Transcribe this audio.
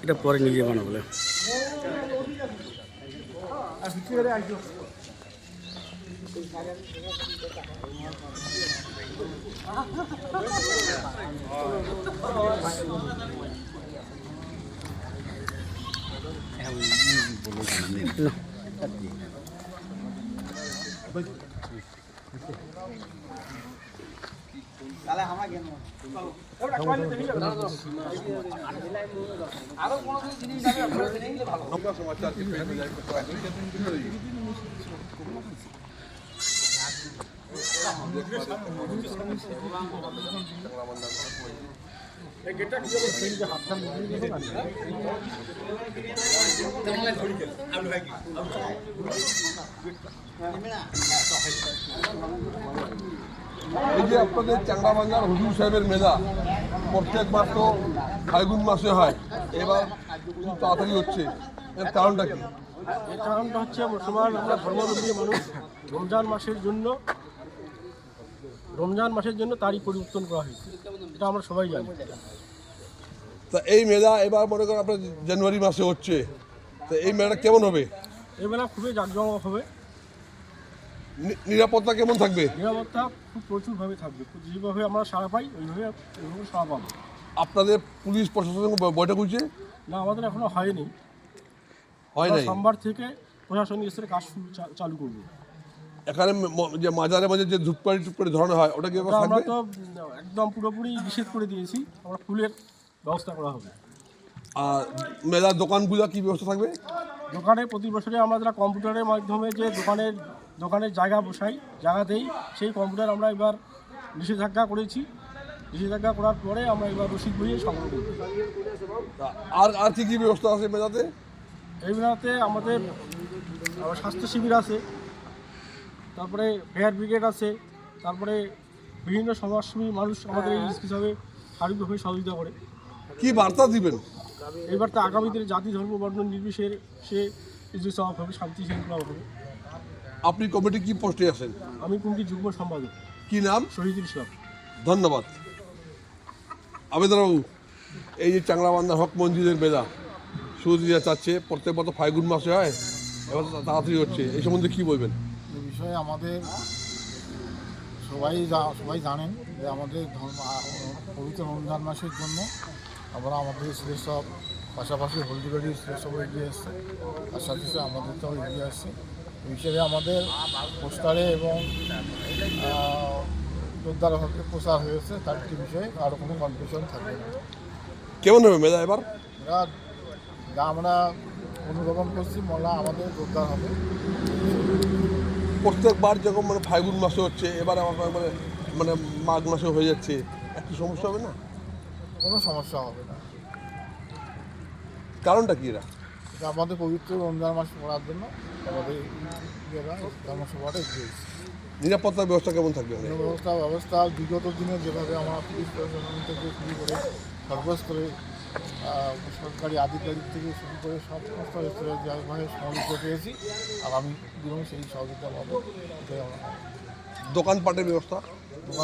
এটা পরে নিজে বানাবো। এই যে আপনাদের চাংড়াবান্ধার হুজুর সাহেবের মেলা প্রত্যেক মাস তো ফাল্গুন মাসে হয়, এবার খুব তাড়াতাড়ি হচ্ছে, এর কারণটা কি? এর কারণটা হচ্ছে মুসলমান আমরা ধর্মাবলম্বী মানুষ রমজান মাসের জন্য তারিখ পরিবর্তন করা হয়েছে, এটা আমরা সবাই জানি। তা এই মেলা এবার মনে করেন আপনার জানুয়ারি মাসে হচ্ছে, তো এই মেলাটা কেমন হবে? এই মেলা খুবই জাঁকজমক হবে। নিরাপত্তা কেমন থাকবে? নিরাপত্তা খুব প্রচুরভাবে থাকবে, যেভাবে আমরা সাড়া পাই ওইভাবে সাড়া পাবো। আপনাদের পুলিশ প্রশাসন বৈঠক হয়েছে? না, আমাদের এখনো হয়নি, হয় নাই। সোমবার থেকে প্রশাসনিক স্তরে কাজ চালু করবো। এখানে যে মাজারে মাঝে যে ধূপকাঠি টুপকাঠি ধরানো হয় ওটা কি আমরা থাকবে? তো একদম পুরোপুরি নিষেধ করে দিয়েছি, আমরা ফুলের ব্যবস্থা করা হবে। আর মেলার দোকানগুলো কি ব্যবস্থা থাকবে? দোকানে প্রতি বছরে আমরা যারা কম্পিউটারের মাধ্যমে যে দোকানের জায়গা বসাই, জায়গাতেই সেই কম্পিউটার আমরা এবার নিষেধাজ্ঞা করেছি। নিষেধাজ্ঞা করার পরে আমরা এবার রসিদ বইয়ে সংগ্রহ করব। আর কি কি ব্যবস্থা আছে মেলাতে? এই মেলাতে আমাদের স্বাস্থ্য শিবির আছে, তারপরে ফায়ার ব্রিগেড আছে, তারপরে বিভিন্ন সমাজসেবী মানুষ আমাদের এই হিসাবে শারীরিকভাবে সহযোগিতা করে। কি বার্তা দিবেন? এইবার তো আগামী দিনে জাতি ধর্ম বর্ণ নির্বিশেষে সব হবে, শান্তি শৃঙ্খলা হবে। আপনি কমিটি কি পোস্টে আছেন? আমি কমিটি যুগ্ম সম্পাদক। কি নাম? শহীদুল ইসলাম। ধন্যবাদ। আবেদনবাবু, এই যে চাংড়াবান্ধার হক মন্দিরের মেলা শুরু দিতে চাচ্ছে, প্রত্যেক বছর ফাল্গুন মাসে হয়, এবার তাড়াতাড়ি হচ্ছে, এই সম্বন্ধে কী বলবেন? এই বিষয়ে আমাদের সবাই জানেন যে আমাদের পবিত্র রমজান মাসের জন্য আমরা আমাদের সেসব পাশাপাশি হলদিবাড়ি সেসবও এগিয়ে এসছে, তার সাথে সাথে আমাদেরটাও এগিয়ে আসছে। এই হিসেবে আমাদের পোস্টারে এবং জোরদার হকে প্রচার হয়েছে, তার একটি বিষয়ে আরও কোনো কনফিউশন থাকবে না। কেমন হবে মেলা এবার? যা আমরা অনুধাবন করছি মেলা আমাদের জোরদার হবে। প্রত্যেকবার যখন ফাল্গুন মাসে হচ্ছে, এবার আমার মানে মাঘ মাসে হয়ে যাচ্ছে, একটু সমস্যা হবে না? কোনো সমস্যা হবে না। কারণটা কি? এটা আমাদের পবিত্র রমজান মাস পড়ার জন্য আমাদের ধর্মসভাটা এগিয়েছে। নিরাপত্তার ব্যবস্থা কেমন থাকবে? ব্যবস্থা বিগত দিনে যেভাবে আমরা পুলিশ প্রশাসন থেকে শুরু করে সর্বস্তরে সরকারি আধিকারিক থেকে শুরু করে সমস্ত স্তরে যেভাবে সহযোগিতা পেয়েছি, আগামী দিনেও সেই সহযোগিতা পাবো। দোকানপাটের ব্যবস্থা?